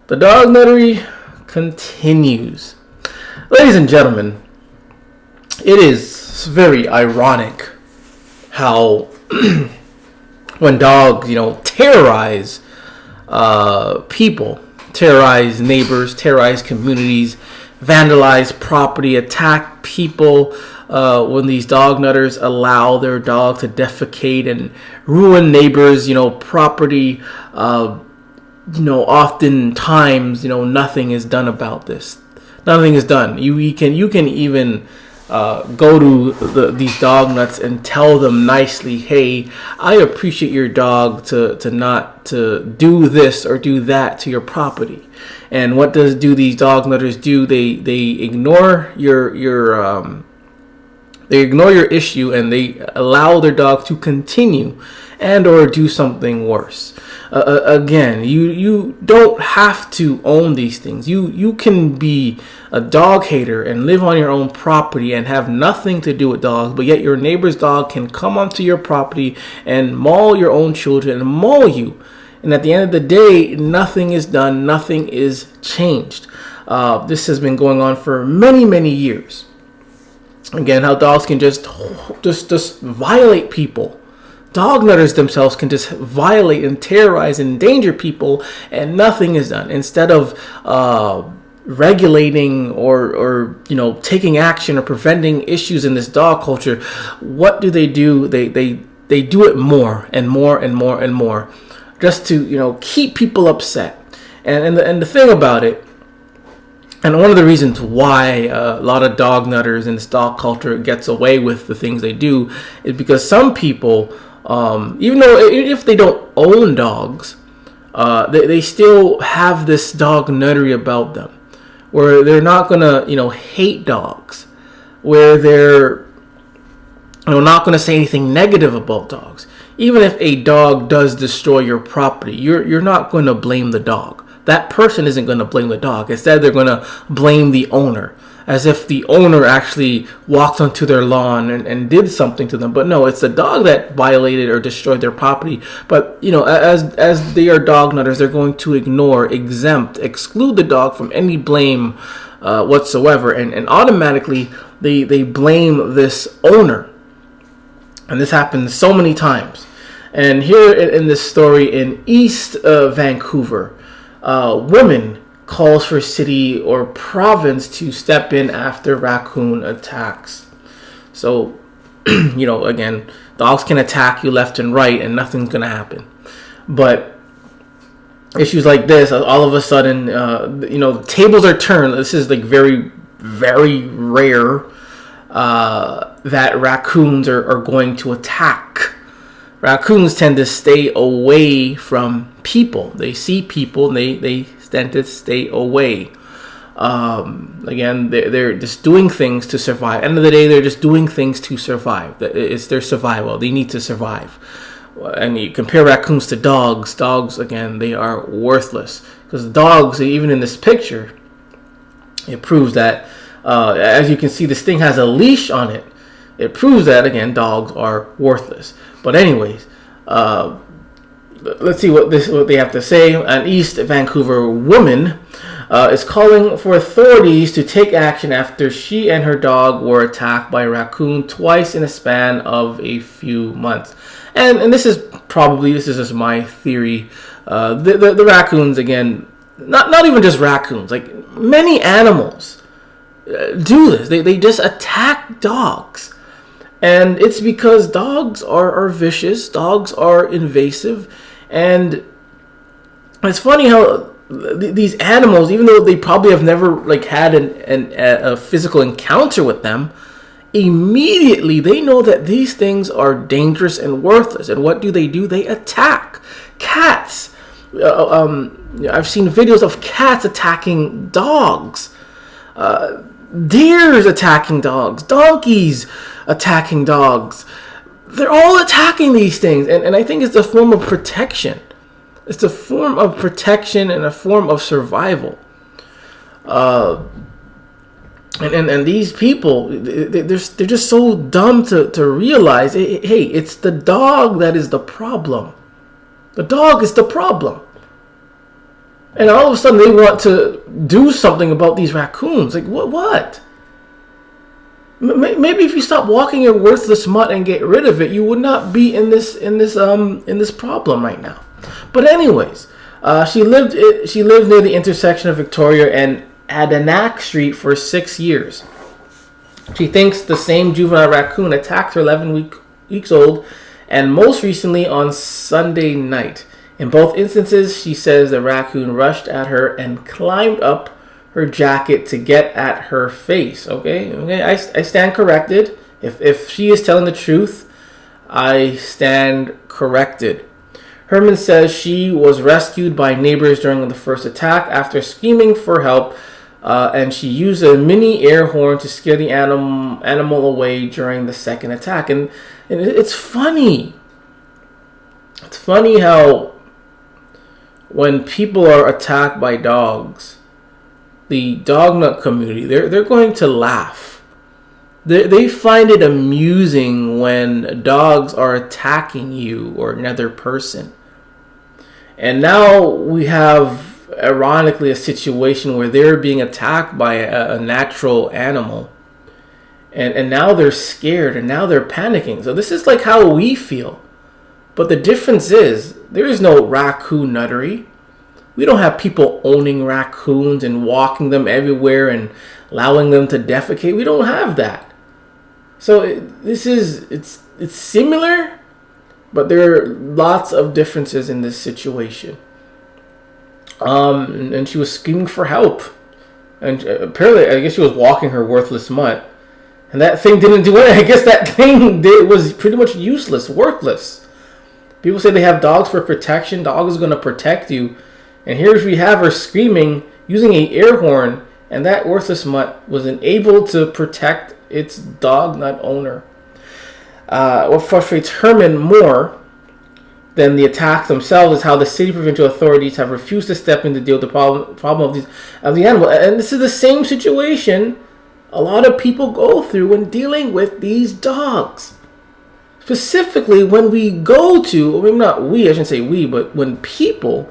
The dog nuttery continues. Ladies and gentlemen, it is very ironic how when dogs, terrorize people, terrorize neighbors, terrorize communities, vandalize property, attack people, when these dog nutters allow their dog to defecate and ruin neighbors, property, oftentimes, nothing is done about this. Nothing is done. You can even go to these dog nuts and tell them nicely, hey, I appreciate your dog to not to do this or do that to your property. And what do these dog nutters do? They ignore your issue, and they allow their dog to continue and or do something worse. Again, you don't have to own these things. You can be a dog hater and live on your own property and have nothing to do with dogs, but yet your neighbor's dog can come onto your property and maul your own children and maul you. And at the end of the day, nothing is done. Nothing is changed. This has been going on for many, many years. Again, how dogs can just violate people. Dog nutters themselves can just violate and terrorize and endanger people, and nothing is done. Instead of regulating or taking action or preventing issues in this dog culture, what do? They do it more and more and more and more, just to keep people upset. And the thing about it, and one of the reasons why a lot of dog nutters in this dog culture gets away with the things they do is because some people, even if they don't own dogs, they still have this dog nuttery about them, where they're not gonna hate dogs, where they're not gonna say anything negative about dogs. Even if a dog does destroy your property, you're not going to blame the dog. That person isn't going to blame the dog. Instead, they're going to blame the owner, as if the owner actually walked onto their lawn and did something to them. But no, it's the dog that violated or destroyed their property. But, as they are dog nutters, they're going to ignore, exclude the dog from any blame whatsoever. And automatically, they blame this owner. And this happens so many times. And here in this story in East Vancouver, woman calls for city or province to step in after raccoon attacks. So, again, dogs can attack you left and right and nothing's going to happen. But issues like this, all of a sudden, the tables are turned. This is like very, very rare that raccoons are going to attack. Raccoons tend to stay away from people. They see people and they tend to stay away. Again, they're just doing things to survive. End of the day, they're just doing things to survive. It's their survival. They need to survive. And you compare raccoons to dogs. Dogs, again, they are worthless. Because dogs, even in this picture, it proves that, as you can see, this thing has a leash on it. It proves that, again, dogs are worthless. But anyways, let's see what they have to say. An East Vancouver woman is calling for authorities to take action after she and her dog were attacked by a raccoon twice in a span of a few months. And this is just my theory. The raccoons, again, not even just raccoons, like many animals do this. They just attack dogs. And it's because dogs are vicious, dogs are invasive, and it's funny how these animals, even though they probably have never had a physical encounter with them, immediately they know that these things are dangerous and worthless. And what do? They attack. Cats. I've seen videos of cats attacking dogs. Deers attacking dogs. Donkeys attacking dogs. They're all attacking these things. And I think it's a form of protection. It's a form of protection and a form of survival. And these people, they're just so dumb to realize, hey, it's the dog that is the problem. The dog is the problem. And all of a sudden they want to do something about these raccoons. Like, what? Maybe if you stop walking your worthless mutt and get rid of it, you would not be in this problem right now. But anyways, she lived near the intersection of Victoria and Adanac Street for 6 years. She thinks the same juvenile raccoon attacked her 11 weeks old, and most recently on Sunday night. In both instances, she says the raccoon rushed at her and climbed up her jacket to get at her face. Okay, I stand corrected. If she is telling the truth, I stand corrected. Herman says she was rescued by neighbors during the first attack after screaming for help, and she used a mini air horn to scare the animal away during the second attack. And it's funny. It's funny how when people are attacked by dogs, the dog nut community, they're going to laugh. They find it amusing when dogs are attacking you or another person. And now we have, ironically, a situation where they're being attacked by a natural animal. And now they're scared and now they're panicking. So this is like how we feel. But the difference is, there is no raccoon nuttery. We don't have people owning raccoons and walking them everywhere and allowing them to defecate. We don't have that. So it's similar, but there are lots of differences in this situation. And she was screaming for help. And apparently, I guess she was walking her worthless mutt. And that thing didn't do anything. I guess that thing was pretty much useless, worthless. People say they have dogs for protection. Dog is going to protect you. And here we have her screaming, using an air horn, and that worthless mutt was unable to protect its dog nut owner. What frustrates Herman more than the attacks themselves is how the city provincial authorities have refused to step in to deal with the problem of the animal. And this is the same situation a lot of people go through when dealing with these dogs. Specifically, when we go to, I mean, not we, I shouldn't say we, but when people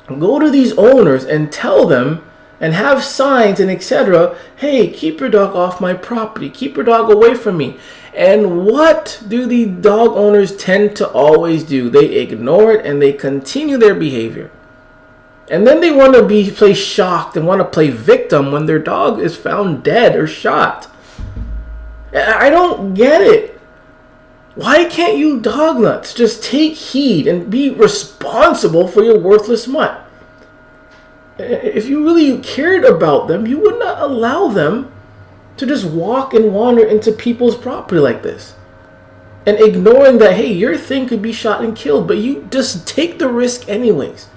go to these owners and tell them and have signs and etc., hey, keep your dog off my property, keep your dog away from me. And what do the dog owners tend to always do? They ignore it and they continue their behavior. And then they want to play shocked and want to play victim when their dog is found dead or shot. I don't get it. Why can't you dog nuts just take heed and be responsible for your worthless mutt? If you really cared about them, you would not allow them to just walk and wander into people's property like this. And ignoring that, hey, your thing could be shot and killed, but you just take the risk anyways.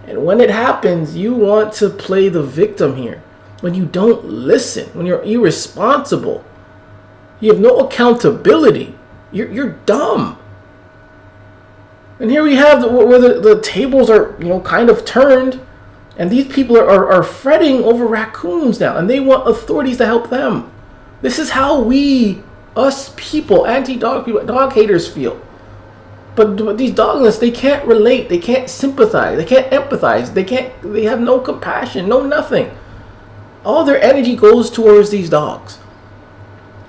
And when it happens, you want to play the victim here. When you don't listen, when you're irresponsible, you have no accountability. You're dumb. And here we have where the tables are, kind of turned, and these people are fretting over raccoons now, and they want authorities to help them. This is how us people, anti-dog people, dog haters feel. But these dogless, they can't relate, they can't sympathize, they can't empathize, they have no compassion, no nothing. All their energy goes towards these dogs.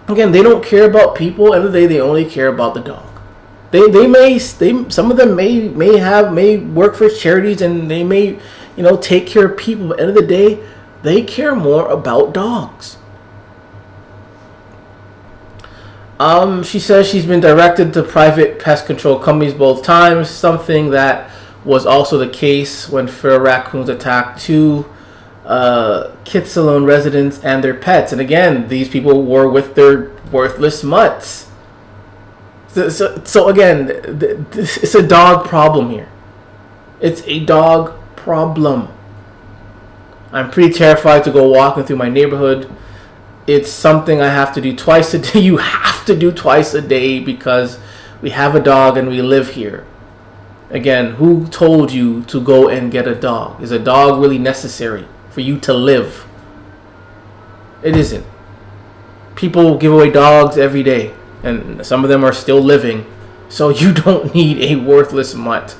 Again, they don't care about people. End of the day, they only care about the dog. Some of them may work for charities and they may, take care of people. But end of the day, they care more about dogs. She says she's been directed to private pest control companies both times. Something that was also the case when feral raccoons attacked two Kitsilone residents and their pets. And again, these people were with their worthless mutts. So again, it's a dog problem here. It's a dog problem. I'm pretty terrified to go walking through my neighborhood. It's something I have to do twice a day. You have to do twice a day because we have a dog and we live here. Again, who told you to go and get a dog? Is a dog really necessary for you to live? It isn't. People give away dogs every day, and some of them are still living, so you don't need a worthless mutt.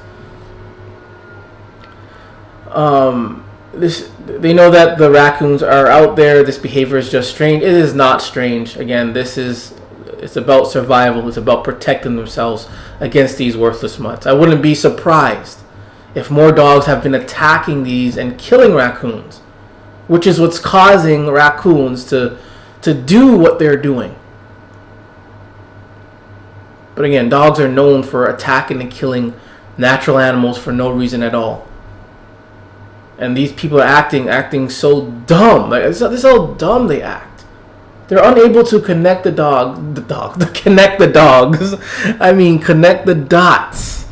They know that the raccoons are out there. This behavior is just strange. It is not strange. Again, it's about survival. It's about protecting themselves against these worthless mutts. I wouldn't be surprised if more dogs have been attacking these and killing raccoons, which is what's causing raccoons to do what they're doing. But again, dogs are known for attacking and killing natural animals for no reason at all. And these people are acting so dumb. Like this is how dumb they act. They're unable to connect the dogs. I mean, connect the dots.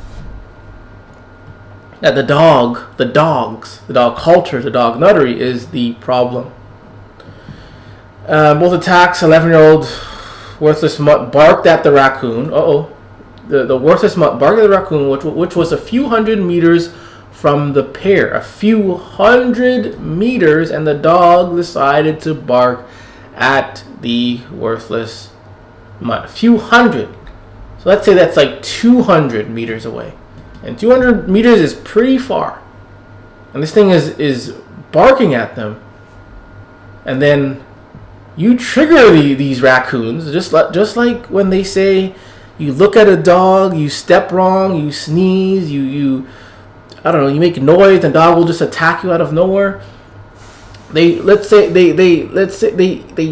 That the dog culture, the dog nuttery is the problem. Both attacks, 11-year-old worthless mutt barked at the raccoon. The worthless mutt barked at the raccoon, which was a few hundred meters from the pair. A few hundred meters, and the dog decided to bark at the worthless mutt. A few hundred. So let's say that's like 200 meters away. And 200 meters is pretty far. And this thing is barking at them. And then you trigger these raccoons, just like when they say you look at a dog, you step wrong, you sneeze, you I don't know, you make noise, and dog will just attack you out of nowhere. They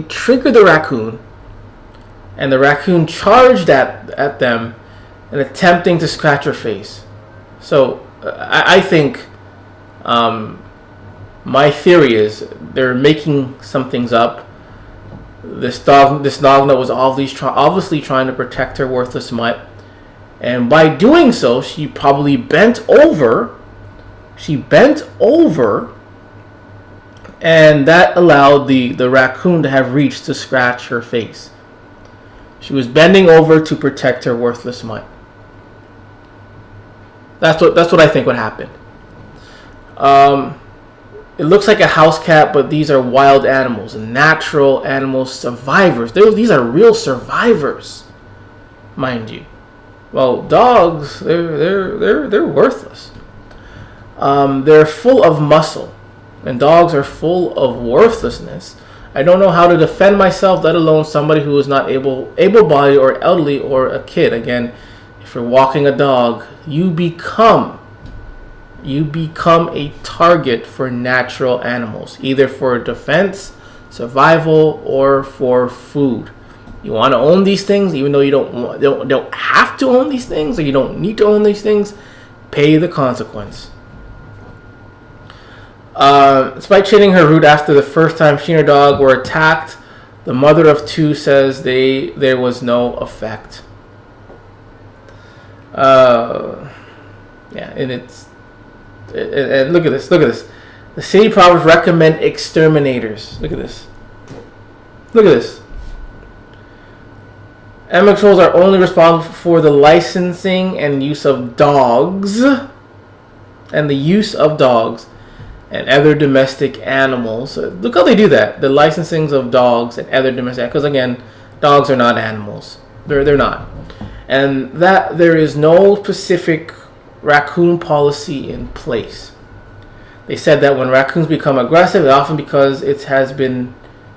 trigger the raccoon, and the raccoon charged at them and attempting to scratch her face. So I think my theory is they're making some things up. This dognut was obviously trying to protect her worthless mutt, and by doing so, she probably bent over. And that allowed the raccoon to have reached to scratch her face. She was bending over to protect her worthless mutt. That's what I think would happen. It looks like a house cat, but these are wild animals, natural animals, survivors. These are real survivors, mind you. Well, dogs, they're worthless. They're full of muscle, and dogs are full of worthlessness. I don't know how to defend myself, let alone somebody who is not able-bodied or elderly or a kid. Again, if you're walking a dog, you become a target for natural animals, either for defense, survival, or for food. You want to own these things, even though you don't have to own these things, or you don't need to own these things. Pay the consequence. Despite changing her route after the first time she and her dog were attacked, the mother of two says there was no effect. And look at this. The city proverbs recommend exterminators. Look at this. Animal controls are only responsible for the licensing and use of dogs, and other domestic animals. Look how they do that. The licensings of dogs and other domestic, because again, dogs are not animals. They're not. And that there is no specific raccoon policy in place. They said that when raccoons become aggressive, it's often because it has been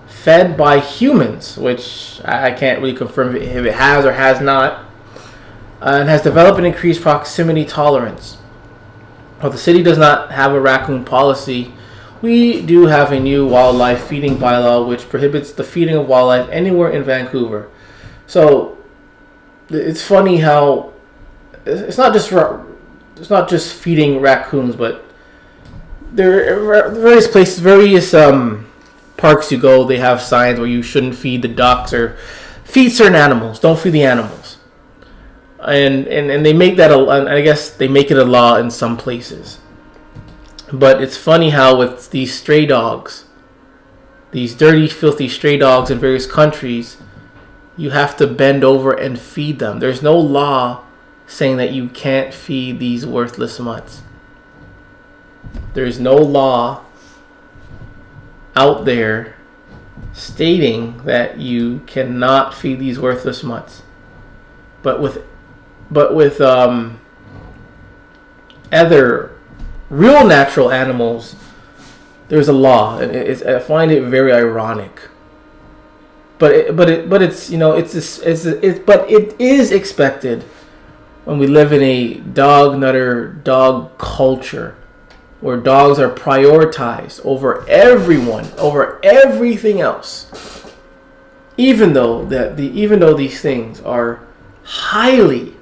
fed by humans, which I can't really confirm if it has or has not, and has developed an increased proximity tolerance. While the city does not have a raccoon policy, we do have a new wildlife feeding bylaw which prohibits the feeding of wildlife anywhere in Vancouver. So it's funny how it's not just feeding raccoons, but there are various places, parks you go, they have signs where you shouldn't feed the ducks or feed certain animals. Don't feed the animals. And they make that I guess they make it a law in some places. But it's funny how with these stray dogs, these dirty, filthy stray dogs in various countries, you have to bend over and feed them. There's no law saying that you can't feed these worthless mutts. There's no law out there stating that you cannot feed these worthless mutts. But with other real natural animals, there's a law, and I find it very ironic. But it's but it is expected when we live in a dognutter dog culture, where dogs are prioritized over everyone, over everything else. Even though these things are highly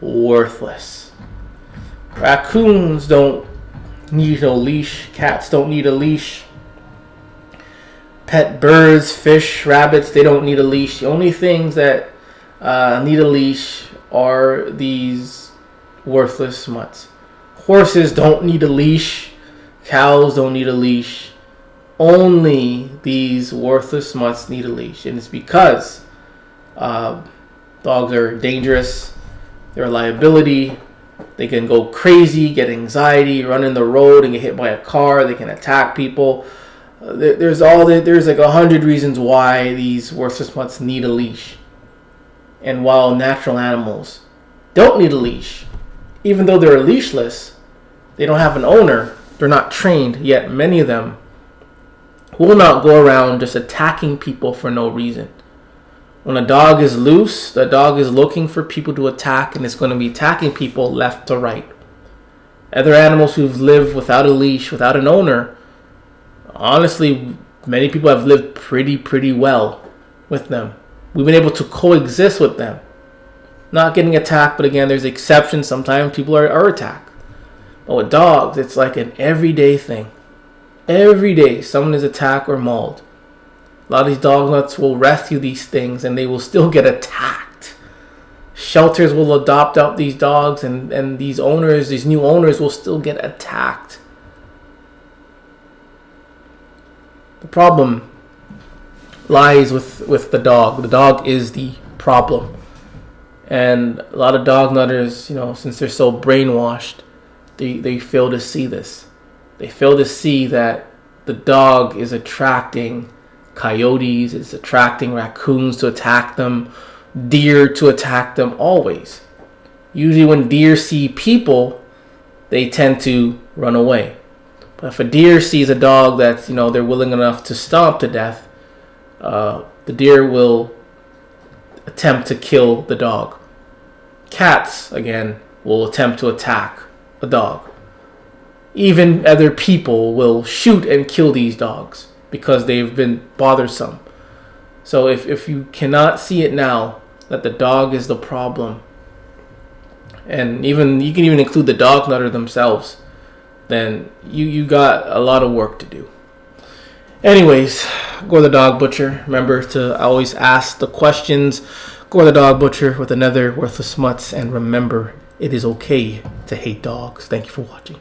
worthless. Raccoons don't need no leash. Cats don't need a leash. Pet birds, fish, rabbits, they don't need a leash. The only things that need a leash are these worthless mutts. Horses don't need a leash. Cows don't need a leash. Only these worthless mutts need a leash. And it's because dogs are dangerous. They're a liability. They can go crazy, get anxiety, run in the road and get hit by a car. They can attack people. There's like 100 reasons why these worthless mutts need a leash. And while natural animals don't need a leash, even though they're leashless, they don't have an owner, they're not trained, yet many of them will not go around just attacking people for no reason. When a dog is loose, the dog is looking for people to attack, and it's going to be attacking people left to right. Other animals who've lived without a leash, without an owner, honestly, many people have lived pretty well with them. We've been able to coexist with them. Not getting attacked, but again, there's exceptions. Sometimes people are attacked. But with dogs, it's like an everyday thing. Every day, someone is attacked or mauled. A lot of these dog nuts will rescue these things, and they will still get attacked. Shelters will adopt out these dogs, and these new owners will still get attacked. The problem lies with the dog. The dog is the problem. And a lot of dog nutters, since they're so brainwashed, they fail to see this. They fail to see that the dog is attracting coyotes, it's attracting raccoons to attack them, deer to attack them always. Usually when deer see people, they tend to run away. But if a deer sees a dog that's, they're willing enough to stomp to death, the deer will attempt to kill the dog. Cats, again, will attempt to attack a dog. Even other people will shoot and kill these dogs because they've been bothersome. So if you cannot see it now, that the dog is the problem, and even you can even include the dog nutter themselves, then you got a lot of work to do. Anyways, Gore the Dog Butcher. Remember to always ask the questions. Gore the Dog Butcher with another Worthless Mutts, and remember, it is okay to hate dogs. Thank you for watching.